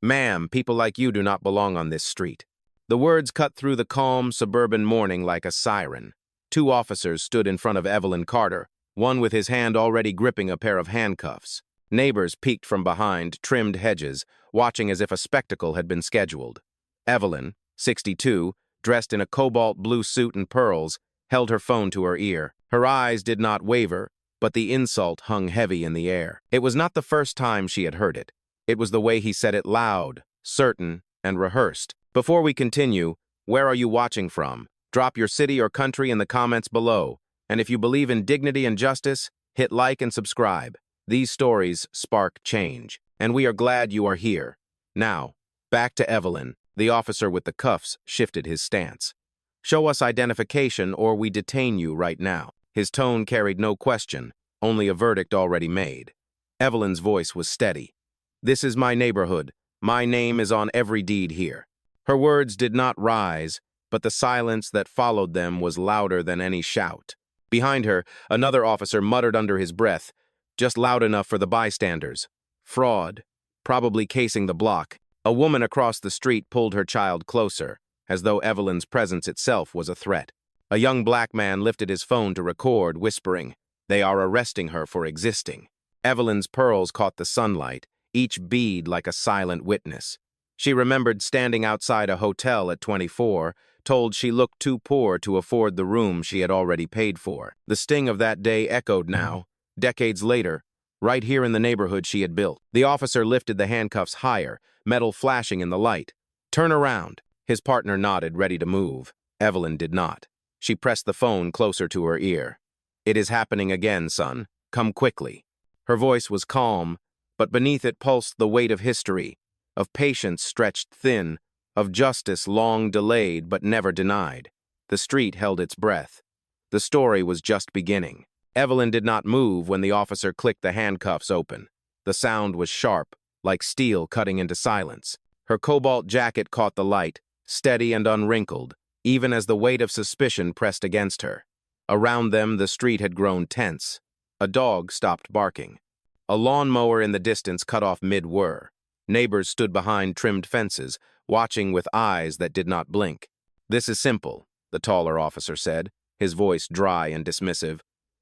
"Ma'am, people like you do not belong on this street." The words cut through the calm, suburban morning like a siren. Two officers stood in front of Evelyn Carter, one with his hand already gripping a pair of handcuffs. Neighbors peeked from behind trimmed hedges, watching as if a spectacle had been scheduled. Evelyn, 62, dressed in a cobalt blue suit and pearls, held her phone to her ear. Her eyes did not waver, but the insult hung heavy in the air. It was not the first time she had heard it. It was the way he said it loud, certain, and rehearsed. Before we continue, where are you watching from? Drop your city or country in the comments below. And if you believe in dignity and justice, hit like and subscribe. These stories spark change, and we are glad you are here. Now, back to Evelyn. The officer with the cuffs shifted his stance. "Show us identification or we detain you right now." His tone carried no question, only a verdict already made. Evelyn's voice was steady. "This is my neighborhood. My name is on every deed here." Her words did not rise, but the silence that followed them was louder than any shout. Behind her, another officer muttered under his breath, just loud enough for the bystanders. "Fraud. Probably casing the block." A woman across the street pulled her child closer, as though Evelyn's presence itself was a threat. A young black man lifted his phone to record, whispering, "They are arresting her for existing." Evelyn's pearls caught the sunlight, each bead like a silent witness. She remembered standing outside a hotel at 24, told she looked too poor to afford the room she had already paid for. The sting of that day echoed now, decades later, right here in the neighborhood she had built. The officer lifted the handcuffs higher, metal flashing in the light. "Turn around." His partner nodded, ready to move. Evelyn did not. She pressed the phone closer to her ear. "It is happening again, son. Come quickly." Her voice was calm, but beneath it pulsed the weight of history, of patience stretched thin, of justice long delayed but never denied. The street held its breath. The story was just beginning. Evelyn did not move when the officer clicked the handcuffs open. The sound was sharp, like steel cutting into silence. Her cobalt jacket caught the light, steady and unwrinkled, even as the weight of suspicion pressed against her. Around them, the street had grown tense. A dog stopped barking. A lawnmower in the distance cut off mid-whir. Neighbors stood behind trimmed fences, watching with eyes that did not blink. "This is simple," the taller officer said, his voice dry and dismissive.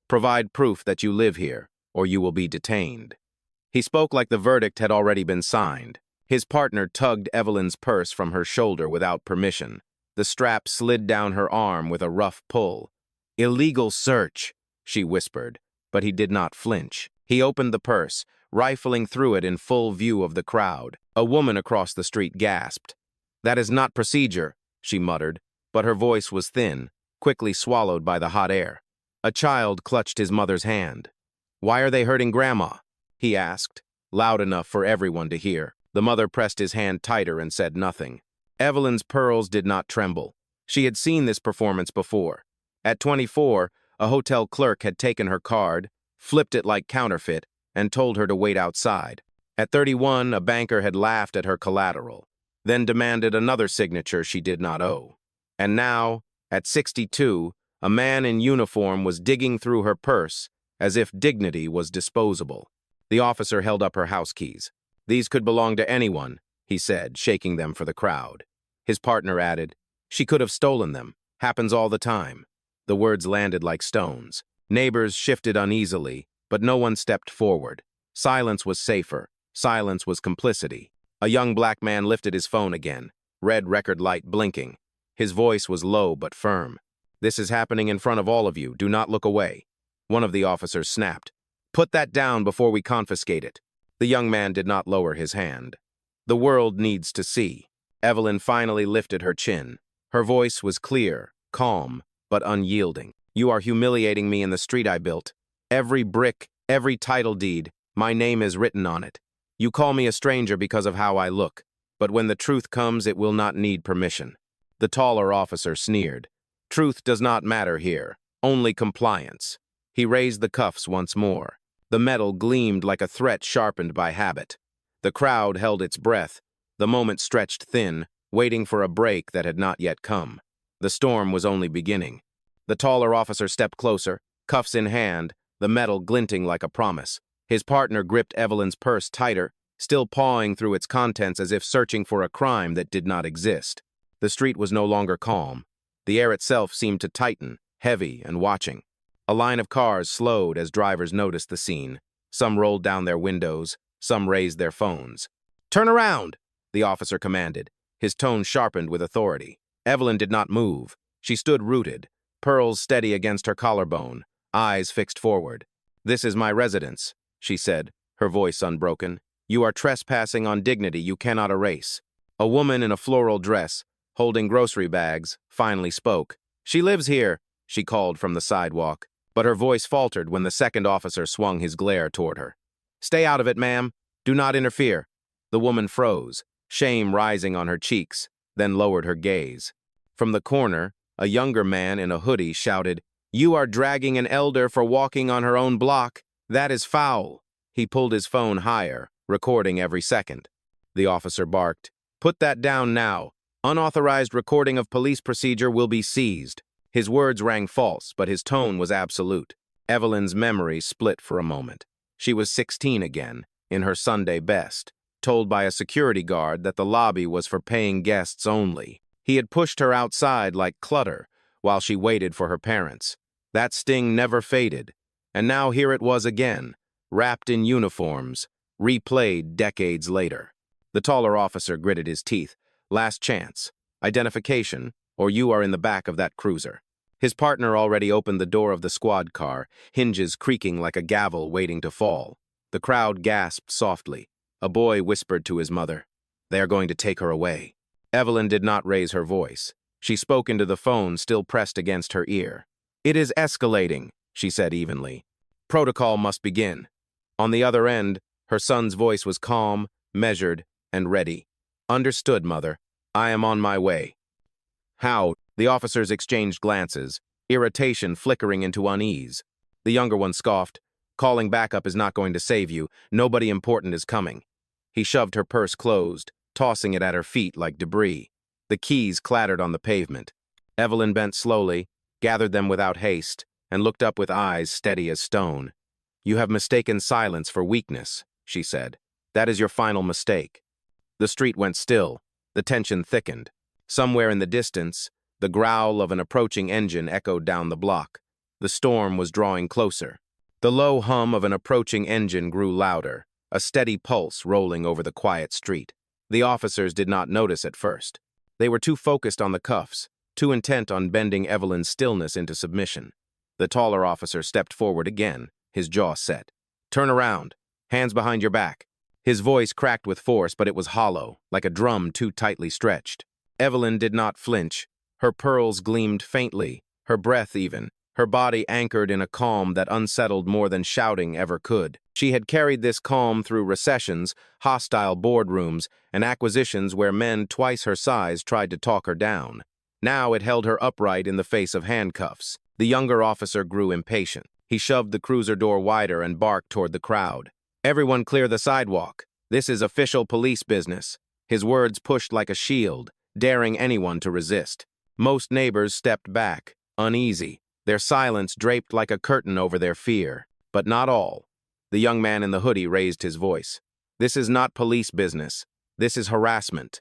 "Provide proof that you live here, or you will be detained." He spoke like the verdict had already been signed. His partner tugged Evelyn's purse from her shoulder without permission. The strap slid down her arm with a rough pull. "Illegal search," she whispered, but he did not flinch. He opened the purse, rifling through it in full view of the crowd. A woman across the street gasped. "That is not procedure," she muttered, but her voice was thin, quickly swallowed by the hot air. A child clutched his mother's hand. "Why are they hurting Grandma?" he asked, loud enough for everyone to hear. The mother pressed his hand tighter and said nothing. Evelyn's pearls did not tremble. She had seen this performance before. At 24, a hotel clerk had taken her card, flipped it like counterfeit, and told her to wait outside. At 31, a banker had laughed at her collateral, then demanded another signature she did not owe. And now, at 62, a man in uniform was digging through her purse as if dignity was disposable. The officer held up her house keys. "These could belong to anyone," he said, shaking them for the crowd. His partner added, "She could have stolen them. Happens all the time." The words landed like stones. Neighbors shifted uneasily, but no one stepped forward. Silence was safer. Silence was complicity. A young black man lifted his phone again, red record light blinking. His voice was low but firm. "This is happening in front of all of you. Do not look away." One of the officers snapped. "Put that down before we confiscate it." The young man did not lower his hand. "The world needs to see." Evelyn finally lifted her chin. Her voice was clear, calm, but unyielding. "You are humiliating me in the street I built. Every brick, every title deed, my name is written on it. You call me a stranger because of how I look, but when the truth comes, it will not need permission." The taller officer sneered. "Truth does not matter here, only compliance." He raised the cuffs once more. The metal gleamed like a threat sharpened by habit. The crowd held its breath. The moment stretched thin, waiting for a break that had not yet come. The storm was only beginning. The taller officer stepped closer, cuffs in hand, the metal glinting like a promise. His partner gripped Evelyn's purse tighter, still pawing through its contents as if searching for a crime that did not exist. The street was no longer calm. The air itself seemed to tighten, heavy and watching. A line of cars slowed as drivers noticed the scene. Some rolled down their windows, some raised their phones. "Turn around!" the officer commanded, his tone sharpened with authority. Evelyn did not move. She stood rooted, pearls steady against her collarbone, eyes fixed forward. "This is my residence," she said, her voice unbroken. "You are trespassing on dignity you cannot erase." A woman in a floral dress, holding grocery bags, finally spoke. "She lives here," she called from the sidewalk, but her voice faltered when the second officer swung his glare toward her. "Stay out of it, ma'am. Do not interfere." The woman froze, shame rising on her cheeks, then lowered her gaze. From the corner, a younger man in a hoodie shouted, "You are dragging an elder for walking on her own block. That is foul." He pulled his phone higher, recording every second. The officer barked, "Put that down now. Unauthorized recording of police procedure will be seized." His words rang false, but his tone was absolute. Evelyn's memory split for a moment. She was 16 again, in her Sunday best, told by a security guard that the lobby was for paying guests only. He had pushed her outside like clutter while she waited for her parents. That sting never faded, and now here it was again, wrapped in uniforms, replayed decades later. The taller officer gritted his teeth. "Last chance. Identification, or you are in the back of that cruiser." His partner already opened the door of the squad car, hinges creaking like a gavel waiting to fall. The crowd gasped softly. A boy whispered to his mother, "They are going to take her away." Evelyn did not raise her voice. She spoke into the phone still pressed against her ear. "It is escalating," she said evenly. "Protocol must begin." On the other end, her son's voice was calm, measured, and ready. "Understood, mother. I am on my way." "How?" The officers exchanged glances, irritation flickering into unease. The younger one scoffed, "Calling backup is not going to save you. Nobody important is coming." He shoved her purse closed, tossing it at her feet like debris. The keys clattered on the pavement. Evelyn bent slowly, gathered them without haste, and looked up with eyes steady as stone. "You have mistaken silence for weakness," she said. "That is your final mistake." The street went still. The tension thickened. Somewhere in the distance, the growl of an approaching engine echoed down the block. The storm was drawing closer. The low hum of an approaching engine grew louder, a steady pulse rolling over the quiet street. The officers did not notice at first. They were too focused on the cuffs, too intent on bending Evelyn's stillness into submission. The taller officer stepped forward again, his jaw set. "Turn around. Hands behind your back." His voice cracked with force, but it was hollow, like a drum too tightly stretched. Evelyn did not flinch. Her pearls gleamed faintly, her breath even, her body anchored in a calm that unsettled more than shouting ever could. She had carried this calm through recessions, hostile boardrooms, and acquisitions where men twice her size tried to talk her down. Now it held her upright in the face of handcuffs. The younger officer grew impatient. He shoved the cruiser door wider and barked toward the crowd. "Everyone clear the sidewalk. This is official police business." His words pushed like a shield, daring anyone to resist. Most neighbors stepped back, uneasy, their silence draped like a curtain over their fear. But not all. The young man in the hoodie raised his voice. "This is not police business. This is harassment."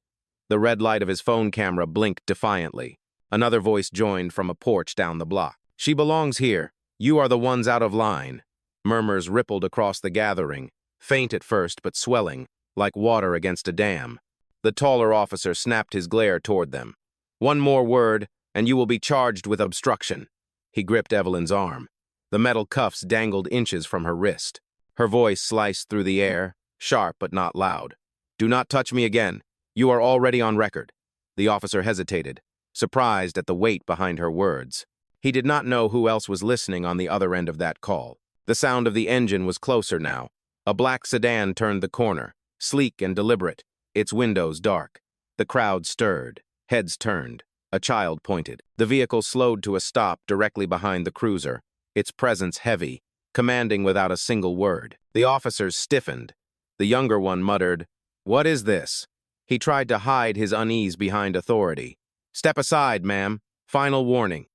The red light of his phone camera blinked defiantly. Another voice joined from a porch down the block. "She belongs here. You are the ones out of line." Murmurs rippled across the gathering, faint at first but swelling, like water against a dam. The taller officer snapped his glare toward them. "One more word, and you will be charged with obstruction." He gripped Evelyn's arm. The metal cuffs dangled inches from her wrist. Her voice sliced through the air, sharp but not loud. "Do not touch me again. You are already on record." The officer hesitated, surprised at the weight behind her words. He did not know who else was listening on the other end of that call. The sound of the engine was closer now. A black sedan turned the corner, sleek and deliberate, its windows dark. The crowd stirred. Heads turned. A child pointed. The vehicle slowed to a stop directly behind the cruiser, its presence heavy, commanding without a single word. The officers stiffened. The younger one muttered, "What is this?" He tried to hide his unease behind authority. "Step aside, ma'am. Final warning."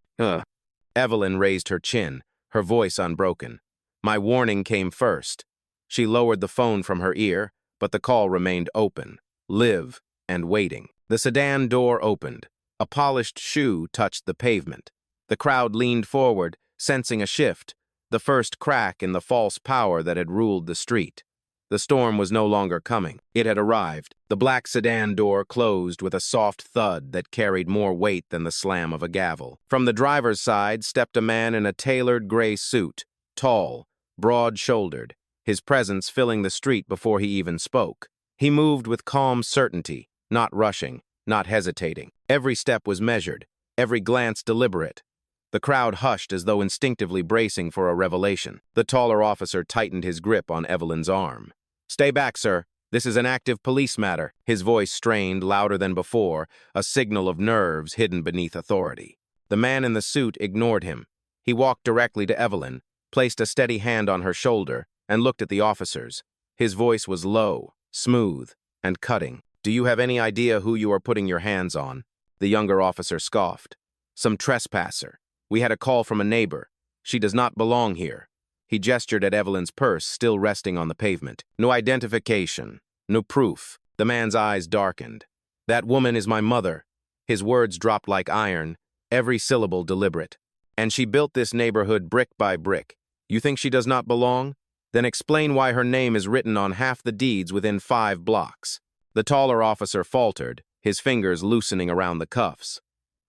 Evelyn raised her chin, her voice unbroken. "My warning came first." She lowered the phone from her ear, but the call remained open, live, and waiting. The sedan door opened. A polished shoe touched the pavement. The crowd leaned forward, sensing a shift, the first crack in the false power that had ruled the street. The storm was no longer coming. It had arrived. The black sedan door closed with a soft thud that carried more weight than the slam of a gavel. From the driver's side stepped a man in a tailored gray suit, tall, broad-shouldered, his presence filling the street before he even spoke. He moved with calm certainty, not rushing, not hesitating. Every step was measured, every glance deliberate. The crowd hushed as though instinctively bracing for a revelation. The taller officer tightened his grip on Evelyn's arm. "Stay back, sir. This is an active police matter." His voice strained, louder than before, a signal of nerves hidden beneath authority. The man in the suit ignored him. He walked directly to Evelyn, placed a steady hand on her shoulder, and looked at the officers. His voice was low, smooth, and cutting. "Do you have any idea who you are putting your hands on?" The younger officer scoffed. "Some trespasser. We had a call from a neighbor. She does not belong here." He gestured at Evelyn's purse, still resting on the pavement. "No identification. No proof." The man's eyes darkened. "That woman is my mother." His words dropped like iron, every syllable deliberate. "And she built this neighborhood brick by brick. You think she does not belong? Then explain why her name is written on half the deeds within 5 blocks. The taller officer faltered, his fingers loosening around the cuffs.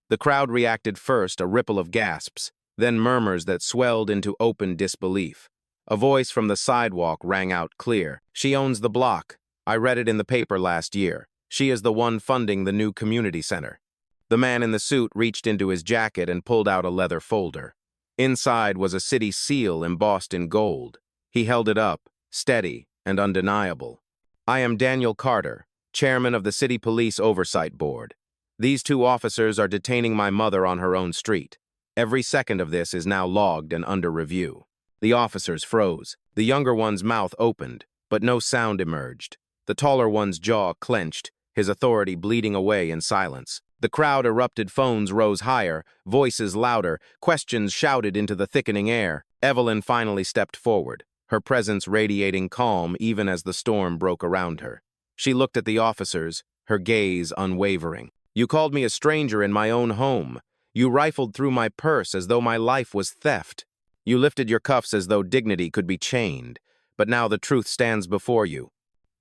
The crowd reacted first, a ripple of gasps, then murmurs that swelled into open disbelief. A voice from the sidewalk rang out clear. "She owns the block. I read it in the paper last year. She is the one funding the new community center." The man in the suit reached into his jacket and pulled out a leather folder. Inside was a city seal embossed in gold. He held it up, steady and undeniable. "I am Daniel Carter, chairman of the City Police Oversight Board. These 2 officers are detaining my mother on her own street. Every second of this is now logged and under review." The officers froze. The younger one's mouth opened, but no sound emerged. The taller one's jaw clenched, his authority bleeding away in silence. The crowd erupted, phones rose higher, voices louder, questions shouted into the thickening air. Evelyn finally stepped forward, her presence radiating calm even as the storm broke around her. She looked at the officers, her gaze unwavering. "You called me a stranger in my own home. You rifled through my purse as though my life was theft. You lifted your cuffs as though dignity could be chained. But now the truth stands before you.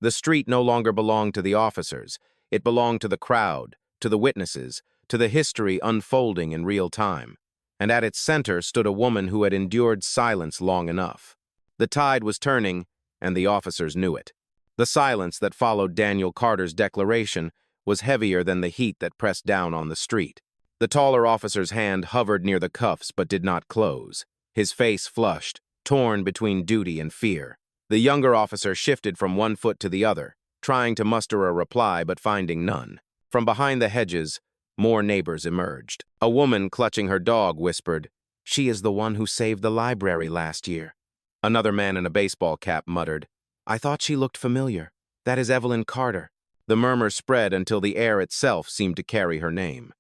The street no longer belonged to the officers. It belonged to the crowd, to the witnesses, to the history unfolding in real time. And at its center stood a woman who had endured silence long enough. The tide was turning, and the officers knew it. The silence that followed Daniel Carter's declaration was heavier than the heat that pressed down on the street. The taller officer's hand hovered near the cuffs but did not close. His face flushed, torn between duty and fear. The younger officer shifted from one foot to the other, trying to muster a reply but finding none. From behind the hedges, more neighbors emerged. A woman clutching her dog whispered, "She is the one who saved the library last year." Another man in a baseball cap muttered, "I thought she looked familiar. That is Evelyn Carter." The murmur spread until the air itself seemed to carry her name.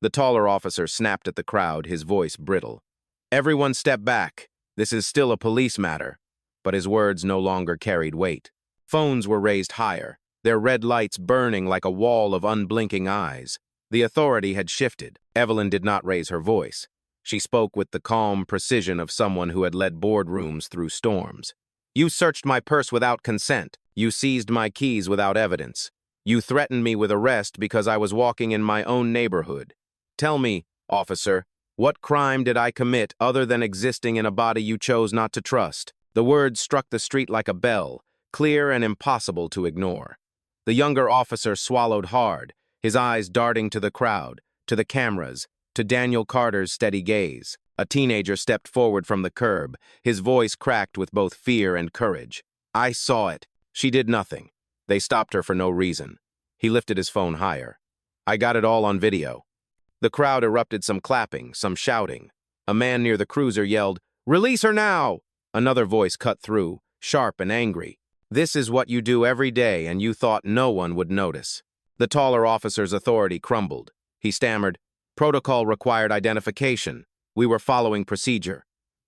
The taller officer snapped at the crowd, his voice brittle. "Everyone step back. This is still a police matter." But his words no longer carried weight. Phones were raised higher, their red lights burning like a wall of unblinking eyes. The authority had shifted. Evelyn did not raise her voice. She spoke with the calm precision of someone who had led boardrooms through storms. "You searched my purse without consent. You seized my keys without evidence. You threatened me with arrest because I was walking in my own neighborhood. Tell me, officer, what crime did I commit other than existing in a body you chose not to trust?" The words struck the street like a bell, clear and impossible to ignore. The younger officer swallowed hard, his eyes darting to the crowd, to the cameras, to Daniel Carter's steady gaze. A teenager stepped forward from the curb, his voice cracked with both fear and courage. "I saw it. She did nothing. They stopped her for no reason." He lifted his phone higher. "I got it all on video." The crowd erupted, some clapping, some shouting. A man near the cruiser yelled, "Release her now!" Another voice cut through, sharp and angry. "This is what you do every day, and you thought no one would notice." The taller officer's authority crumbled. He stammered, "Protocol required identification. We were following procedure."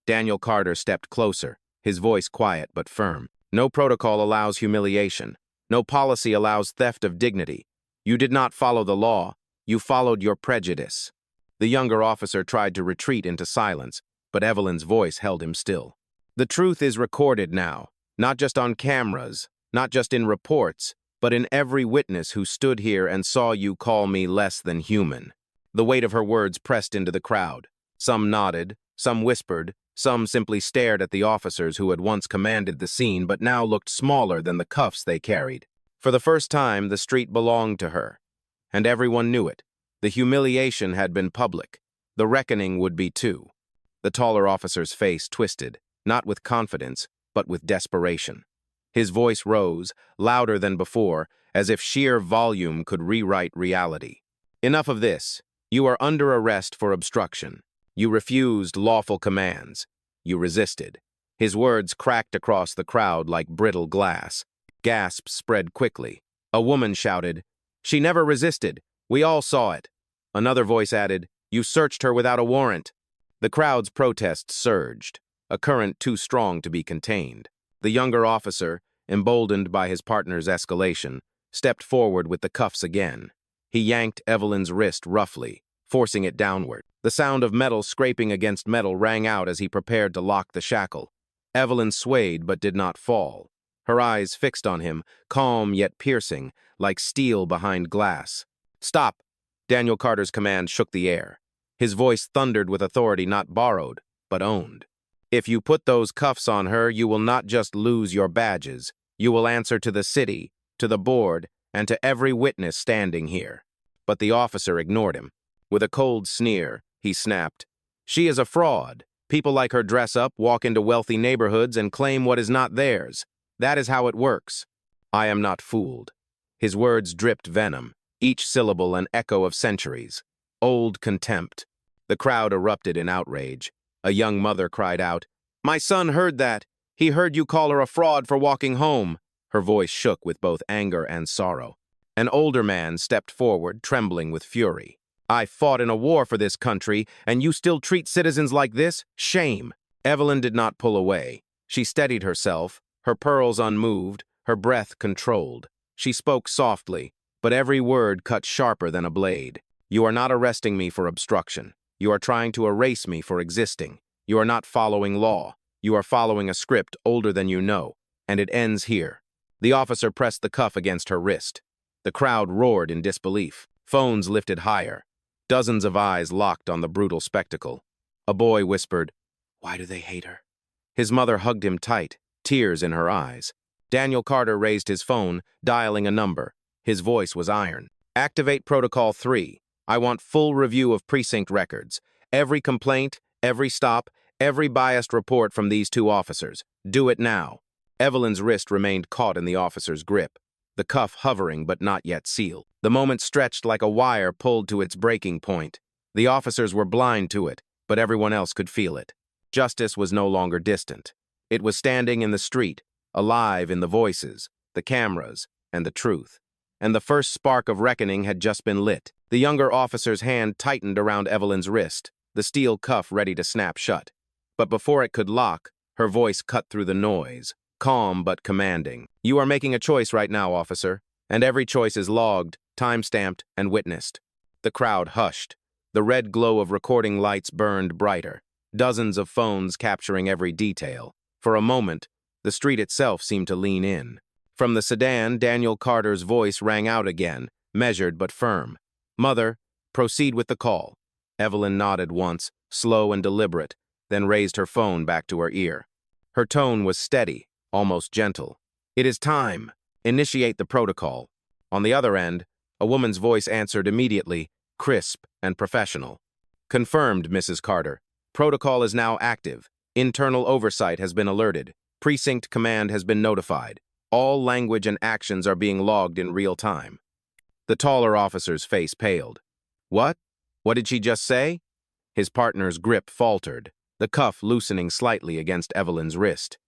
Daniel Carter stepped closer, his voice quiet but firm. "No protocol allows humiliation. No policy allows theft of dignity. You did not follow the law. You followed your prejudice. The younger officer tried to retreat into silence, but Evelyn's voice held him still. The truth is recorded now, not just on cameras, not just in reports, but in every witness who stood here and saw you call me less than human. The weight of her words pressed into the crowd. Some nodded, some whispered, some simply stared at the officers who had once commanded the scene but now looked smaller than the cuffs they carried. For the first time, the street belonged to her, and everyone knew it. The humiliation had been public. The reckoning would be too. The taller officer's face twisted, not with confidence, but with desperation. His voice rose, louder than before, as if sheer volume could rewrite reality. Enough of this. You are under arrest for obstruction. You refused lawful commands. You resisted. His words cracked across the crowd like brittle glass. Gasps spread quickly. A woman shouted, "She never resisted. We all saw it." Another voice added, "You searched her without a warrant." The crowd's protests surged, a current too strong to be contained. The younger officer, emboldened by his partner's escalation, stepped forward with the cuffs again. He yanked Evelyn's wrist roughly, forcing it downward. The sound of metal scraping against metal rang out as he prepared to lock the shackle. Evelyn swayed but did not fall. Her eyes fixed on him, calm yet piercing, like steel behind glass. "Stop!" Daniel Carter's command shook the air. His voice thundered with authority not borrowed, but owned. "If you put those cuffs on her, you will not just lose your badges. You will answer to the city, to the board, and to every witness standing here." But the officer ignored him. With a cold sneer, he snapped, "She is a fraud. People like her dress up, walk into wealthy neighborhoods, and claim what is not theirs. That is how it works. I am not fooled." His words dripped venom, each syllable an echo of centuries. Old contempt. The crowd erupted in outrage. A young mother cried out, "My son heard that. He heard you call her a fraud for walking home." Her voice shook with both anger and sorrow. An older man stepped forward, trembling with fury. "I fought in a war for this country, and you still treat citizens like this? Shame!" Evelyn did not pull away. She steadied herself, her pearls unmoved, her breath controlled. She spoke softly, but every word cut sharper than a blade. "You are not arresting me for obstruction. You are trying to erase me for existing. You are not following law. You are following a script older than you know, and it ends here." The officer pressed the cuff against her wrist. The crowd roared in disbelief. Phones lifted higher. Dozens of eyes locked on the brutal spectacle. A boy whispered, "Why do they hate her?" His mother hugged him tight, tears in her eyes. Daniel Carter raised his phone, dialing a number. His voice was iron. "Activate Protocol 3. I want full review of precinct records. Every complaint, every stop, every biased report from these two officers. Do it now." Evelyn's wrist remained caught in the officer's grip, the cuff hovering but not yet sealed. The moment stretched like a wire pulled to its breaking point. The officers were blind to it, but everyone else could feel it. Justice was no longer distant. It was standing in the street, alive in the voices, the cameras, and the truth. And the first spark of reckoning had just been lit. The younger officer's hand tightened around Evelyn's wrist, the steel cuff ready to snap shut. But before it could lock, her voice cut through the noise, calm but commanding. "You are making a choice right now, officer, and every choice is logged, time-stamped, and witnessed." The crowd hushed. The red glow of recording lights burned brighter, dozens of phones capturing every detail. For a moment, the street itself seemed to lean in. From the sedan, Daniel Carter's voice rang out again, measured but firm. "Mother, proceed with the call." Evelyn nodded once, slow and deliberate, then raised her phone back to her ear. Her tone was steady, almost gentle. "It is time. Initiate the protocol." On the other end, a woman's voice answered immediately, crisp and professional. "Confirmed, Mrs. Carter. Protocol is now active. Internal oversight has been alerted. Precinct command has been notified. All language and actions are being logged in real time." The taller officer's face paled. "What? What did she just say?" His partner's grip faltered, the cuff loosening slightly against Evelyn's wrist.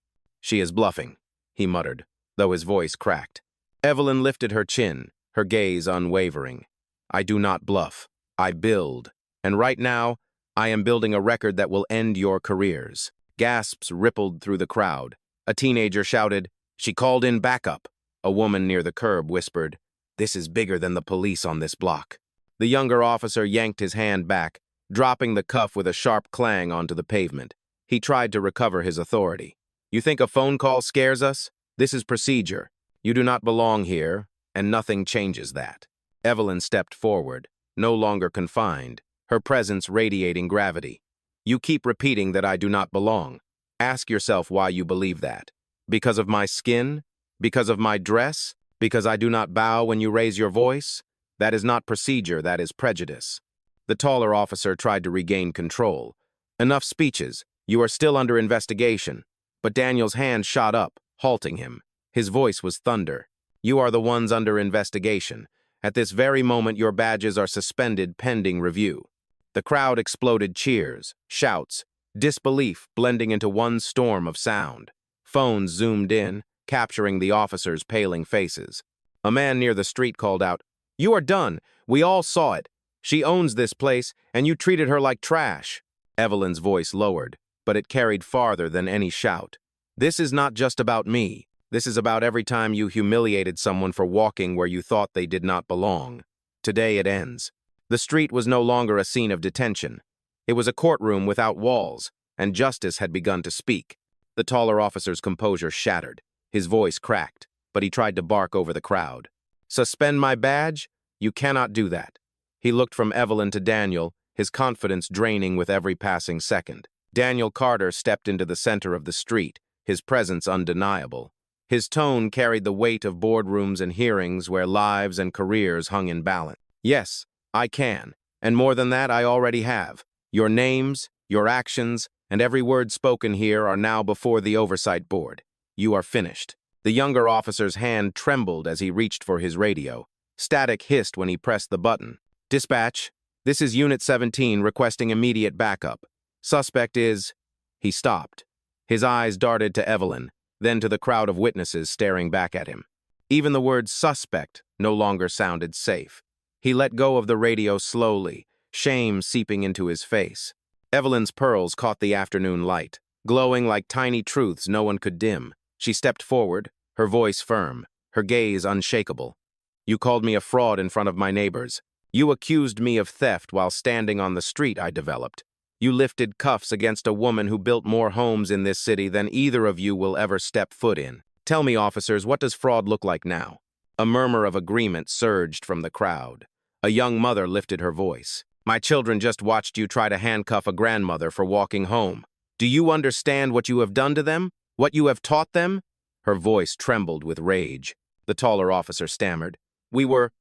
"She is bluffing," he muttered, though his voice cracked. Evelyn lifted her chin, her gaze unwavering. "I do not bluff. I build. And right now, I am building a record that will end your careers." Gasps rippled through the crowd. A teenager shouted, "She called in backup." A woman near the curb whispered, "This is bigger than the police on this block." The younger officer yanked his hand back, dropping the cuff with a sharp clang onto the pavement. He tried to recover his authority. "You think a phone call scares us? This is procedure. You do not belong here, and nothing changes that." Evelyn stepped forward, no longer confined, her presence radiating gravity. "You keep repeating that I do not belong. Ask yourself why you believe that. Because of my skin? Because of my dress? Because I do not bow when you raise your voice? That is not procedure, that is prejudice." The taller officer tried to regain control. "Enough speeches. You are still under investigation." But Daniel's hand shot up, halting him. His voice was thunder. "You are the ones under investigation. At this very moment, your badges are suspended pending review." The crowd exploded cheers, shouts, disbelief blending into one storm of sound. Phones zoomed in, capturing the officers' paling faces. A man near the street called out, "You are done. We all saw it. She owns this place, and you treated her like trash." Evelyn's voice lowered, but it carried farther than any shout. "This is not just about me. This is about every time you humiliated someone for walking where you thought they did not belong. Today it ends." The street was no longer a scene of detention. It was a courtroom without walls, and justice had begun to speak. The taller officer's composure shattered. His voice cracked, but he tried to bark over the crowd. "Suspend my badge? You cannot do that." He looked from Evelyn to Daniel, his confidence draining with every passing second. Daniel Carter stepped into the center of the street, his presence undeniable. His tone carried the weight of boardrooms and hearings where lives and careers hung in balance. "Yes, I can, and more than that I already have. Your names, your actions, and every word spoken here are now before the oversight board. You are finished." The younger officer's hand trembled as he reached for his radio. Static hissed when he pressed the button. "Dispatch, this is Unit 17 requesting immediate backup. Suspect is..." He stopped. His eyes darted to Evelyn, then to the crowd of witnesses staring back at him. Even the word suspect no longer sounded safe. He let go of the radio slowly, shame seeping into his face. Evelyn's pearls caught the afternoon light, glowing like tiny truths no one could dim. She stepped forward, her voice firm, her gaze unshakable. "You called me a fraud in front of my neighbors. You accused me of theft while standing on the street I developed. You lifted cuffs against a woman who built more homes in this city than either of you will ever step foot in. Tell me, officers, what does fraud look like now?" A murmur of agreement surged from the crowd. A young mother lifted her voice. "My children just watched you try to handcuff a grandmother for walking home. Do you understand what you have done to them? What you have taught them?" Her voice trembled with rage. The taller officer stammered. We were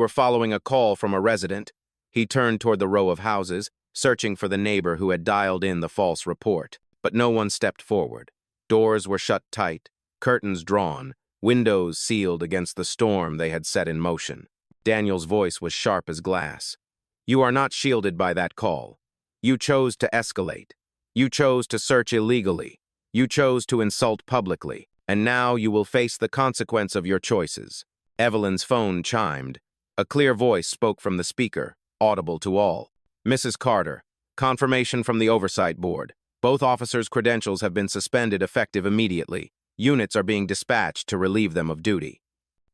following a call from a resident." He turned toward the row of houses, searching for the neighbor who had dialed in the false report. But no one stepped forward. Doors were shut tight, curtains drawn, windows sealed against the storm they had set in motion. Daniel's voice was sharp as glass. "You are not shielded by that call. You chose to escalate. You chose to search illegally. You chose to insult publicly. And now you will face the consequence of your choices." Evelyn's phone chimed. A clear voice spoke from the speaker, audible to all. "Mrs. Carter, confirmation from the Oversight Board. Both officers' credentials have been suspended effective immediately. Units are being dispatched to relieve them of duty."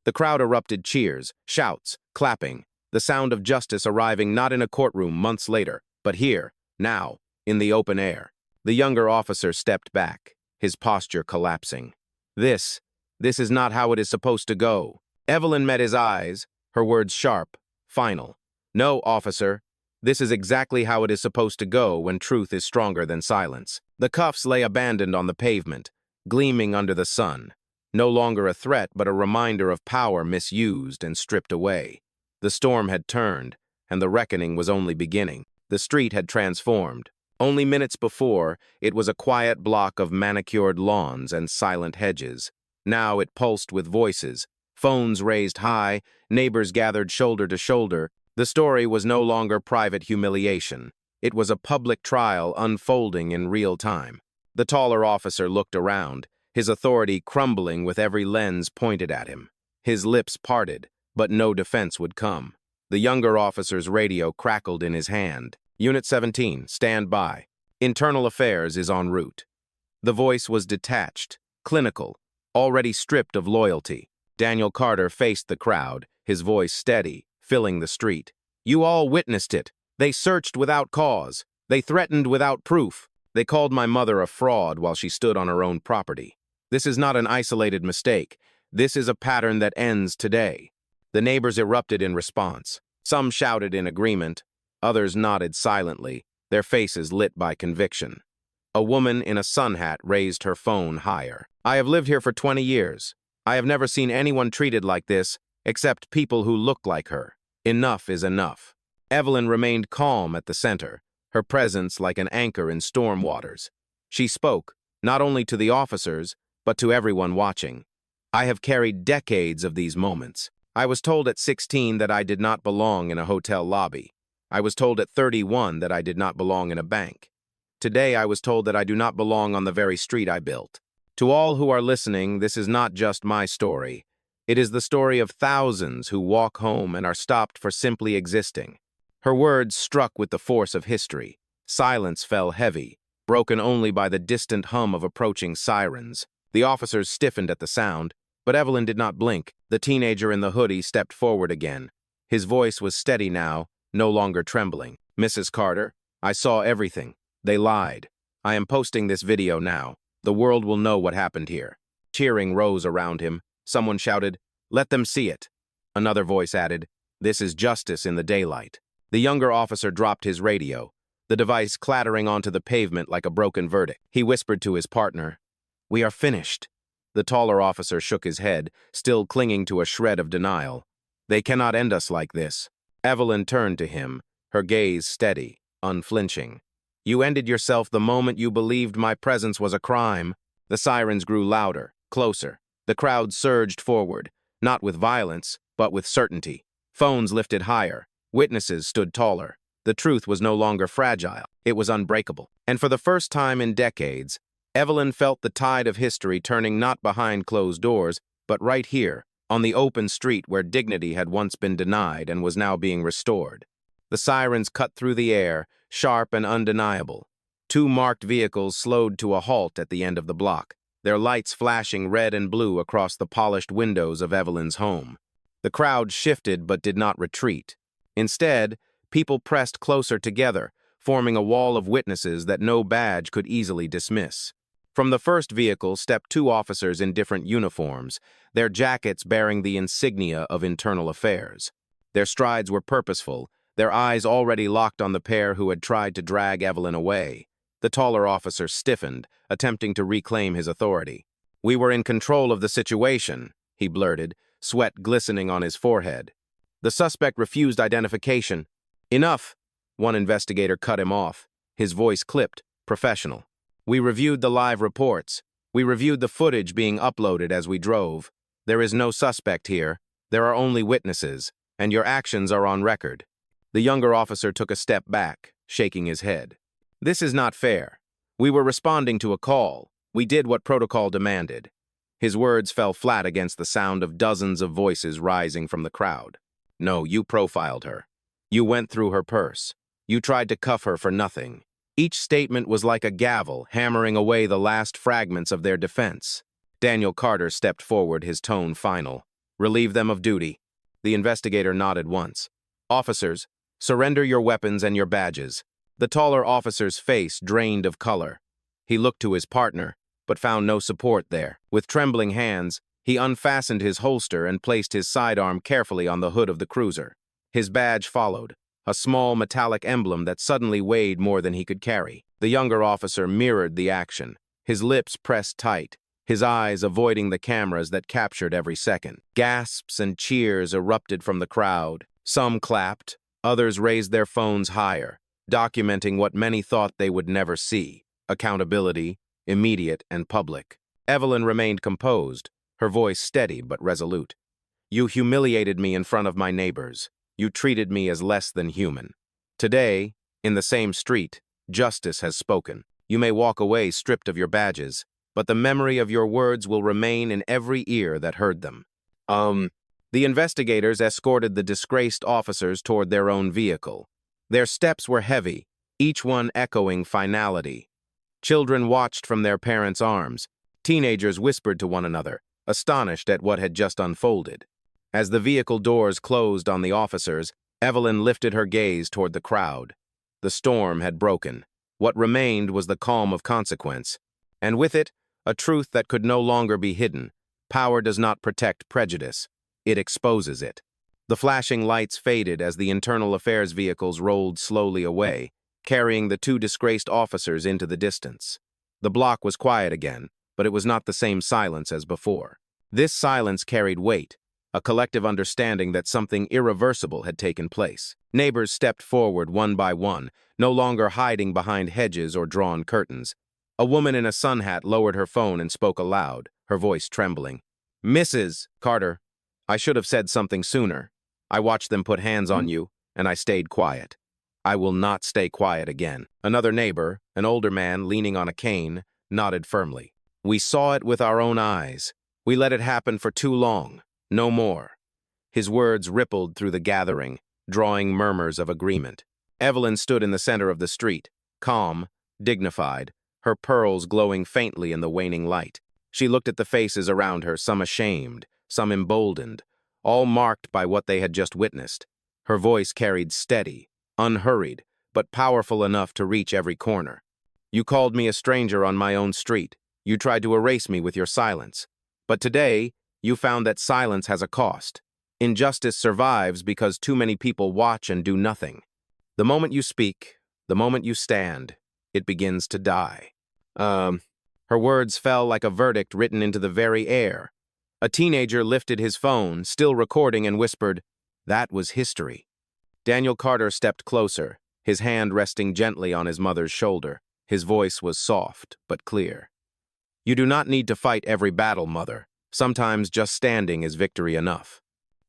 The crowd erupted cheers, shouts, clapping, the sound of justice arriving not in a courtroom months later, but here, now, in the open air. The younger officer stepped back, his posture collapsing. This is not how it is supposed to go." Evelyn met his eyes, her words sharp, final. "No, officer. This is exactly how it is supposed to go when truth is stronger than silence." The cuffs lay abandoned on the pavement, gleaming under the sun. No longer a threat, but a reminder of power misused and stripped away. The storm had turned, and the reckoning was only beginning. The street had transformed. Only minutes before, it was a quiet block of manicured lawns and silent hedges. Now it pulsed with voices. Phones raised high, neighbors gathered shoulder to shoulder. The story was no longer private humiliation. It was a public trial unfolding in real time. The taller officer looked around, his authority crumbling with every lens pointed at him. His lips parted, but no defense would come. The younger officer's radio crackled in his hand. "Unit 17, stand by. Internal Affairs is en route." The voice was detached, clinical, already stripped of loyalty. Daniel Carter faced the crowd, his voice steady, filling the street. You all witnessed it. They searched without cause. They threatened without proof. They called my mother a fraud while she stood on her own property. This is not an isolated mistake. This is a pattern that ends today. The neighbors erupted in response. Some shouted in agreement. Others nodded silently, their faces lit by conviction. A woman in a sun hat raised her phone higher. I have lived here for 20 years. I have never seen anyone treated like this, except people who look like her. Enough is enough. Evelyn remained calm at the center, her presence like an anchor in storm waters. She spoke, not only to the officers, but to everyone watching. I have carried decades of these moments. I was told at 16 that I did not belong in a hotel lobby. I was told at 31 that I did not belong in a bank. Today I was told that I do not belong on the very street I built. To all who are listening, this is not just my story. It is the story of thousands who walk home and are stopped for simply existing. Her words struck with the force of history. Silence fell heavy, broken only by the distant hum of approaching sirens. The officers stiffened at the sound, but Evelyn did not blink. The teenager in the hoodie stepped forward again. His voice was steady now, no longer trembling. Mrs. Carter, I saw everything. They lied. I am posting this video now. The world will know what happened here. Cheering rose around him. Someone shouted, "Let them see it." Another voice added, "This is justice in the daylight." The younger officer dropped his radio, the device clattering onto the pavement like a broken verdict. He whispered to his partner, "We are finished." The taller officer shook his head, still clinging to a shred of denial. "They cannot end us like this." Evelyn turned to him, her gaze steady, unflinching. "You ended yourself the moment you believed my presence was a crime." The sirens grew louder, closer. The crowd surged forward, not with violence, but with certainty. Phones lifted higher. Witnesses stood taller. The truth was no longer fragile. It was unbreakable. And for the first time in decades, Evelyn felt the tide of history turning not behind closed doors, but right here, on the open street where dignity had once been denied and was now being restored. The sirens cut through the air, sharp and undeniable. Two marked vehicles slowed to a halt at the end of the block, their lights flashing red and blue across the polished windows of Evelyn's home. The crowd shifted but did not retreat. Instead, people pressed closer together, forming a wall of witnesses that no badge could easily dismiss. From the first vehicle stepped two officers in different uniforms, their jackets bearing the insignia of internal affairs. Their strides were purposeful, their eyes already locked on the pair who had tried to drag Evelyn away. The taller officer stiffened, attempting to reclaim his authority. "We were in control of the situation," he blurted, sweat glistening on his forehead. The suspect refused identification. "Enough!" One investigator cut him off, his voice clipped, professional. "We reviewed the live reports. We reviewed the footage being uploaded as we drove. There is no suspect here. There are only witnesses, and your actions are on record." The younger officer took a step back, shaking his head. "This is not fair. We were responding to a call. We did what protocol demanded." His words fell flat against the sound of dozens of voices rising from the crowd. "No, you profiled her. You went through her purse. You tried to cuff her for nothing." Each statement was like a gavel, hammering away the last fragments of their defense. Daniel Carter stepped forward, his tone final. "Relieve them of duty." The investigator nodded once. "Officers, surrender your weapons and your badges." The taller officer's face drained of color. He looked to his partner, but found no support there. With trembling hands, he unfastened his holster and placed his sidearm carefully on the hood of the cruiser. His badge followed, a small metallic emblem that suddenly weighed more than he could carry. The younger officer mirrored the action, his lips pressed tight, his eyes avoiding the cameras that captured every second. Gasps and cheers erupted from the crowd. Some clapped, others raised their phones higher, documenting what many thought they would never see: accountability, immediate and public. Evelyn remained composed, her voice steady but resolute. "You humiliated me in front of my neighbors. You treated me as less than human. Today, in the same street, justice has spoken. You may walk away stripped of your badges, but the memory of your words will remain in every ear that heard them." The investigators escorted the disgraced officers toward their own vehicle. Their steps were heavy, each one echoing finality. Children watched from their parents' arms. Teenagers whispered to one another, astonished at what had just unfolded. As the vehicle doors closed on the officers, Evelyn lifted her gaze toward the crowd. The storm had broken. What remained was the calm of consequence, and with it, a truth that could no longer be hidden. Power does not protect prejudice. It exposes it. The flashing lights faded as the internal affairs vehicles rolled slowly away, carrying the two disgraced officers into the distance. The block was quiet again, but it was not the same silence as before. This silence carried weight, a collective understanding that something irreversible had taken place. Neighbors stepped forward one by one, no longer hiding behind hedges or drawn curtains. A woman in a sun hat lowered her phone and spoke aloud, her voice trembling. "Mrs. Carter, I should have said something sooner. I watched them put hands on you, and I stayed quiet. I will not stay quiet again." Another neighbor, an older man leaning on a cane, nodded firmly. "We saw it with our own eyes. We let it happen for too long. No more." His words rippled through the gathering, drawing murmurs of agreement. Evelyn stood in the center of the street, calm, dignified, her pearls glowing faintly in the waning light. She looked at the faces around her, some ashamed, some emboldened, all marked by what they had just witnessed. Her voice carried steady, unhurried, but powerful enough to reach every corner. "You called me a stranger on my own street. You tried to erase me with your silence. But today, you found that silence has a cost. Injustice survives because too many people watch and do nothing. The moment you speak, the moment you stand, it begins to die." Her words fell like a verdict written into the very air. A teenager lifted his phone, still recording, and whispered, "That was history." Daniel Carter stepped closer, his hand resting gently on his mother's shoulder. His voice was soft but clear. "You do not need to fight every battle, Mother. Sometimes just standing is victory enough."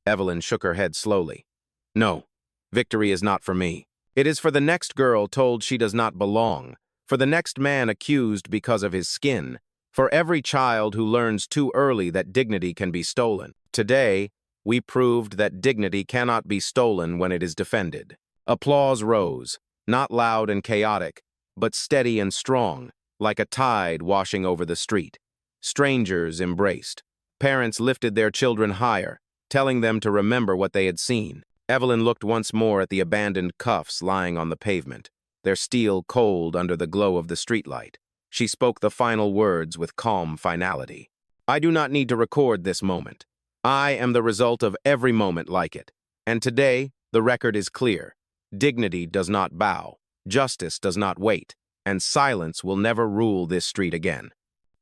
Evelyn shook her head slowly. "No, victory is not for me. It is for the next girl told she does not belong, for the next man accused because of his skin, for every child who learns too early that dignity can be stolen. Today, we proved that dignity cannot be stolen when it is defended." Applause rose, not loud and chaotic, but steady and strong, like a tide washing over the street. Strangers embraced. Parents lifted their children higher, telling them to remember what they had seen. Evelyn looked once more at the abandoned cuffs lying on the pavement, their steel cold under the glow of the streetlight. She spoke the final words with calm finality. "I do not need to record this moment. I am the result of every moment like it. And today, the record is clear. Dignity does not bow, justice does not wait, and silence will never rule this street again."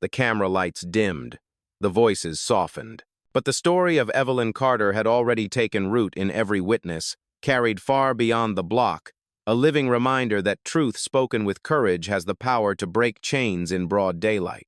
The camera lights dimmed, the voices softened. But the story of Evelyn Carter had already taken root in every witness, carried far beyond the block, a living reminder that truth spoken with courage has the power to break chains in broad daylight.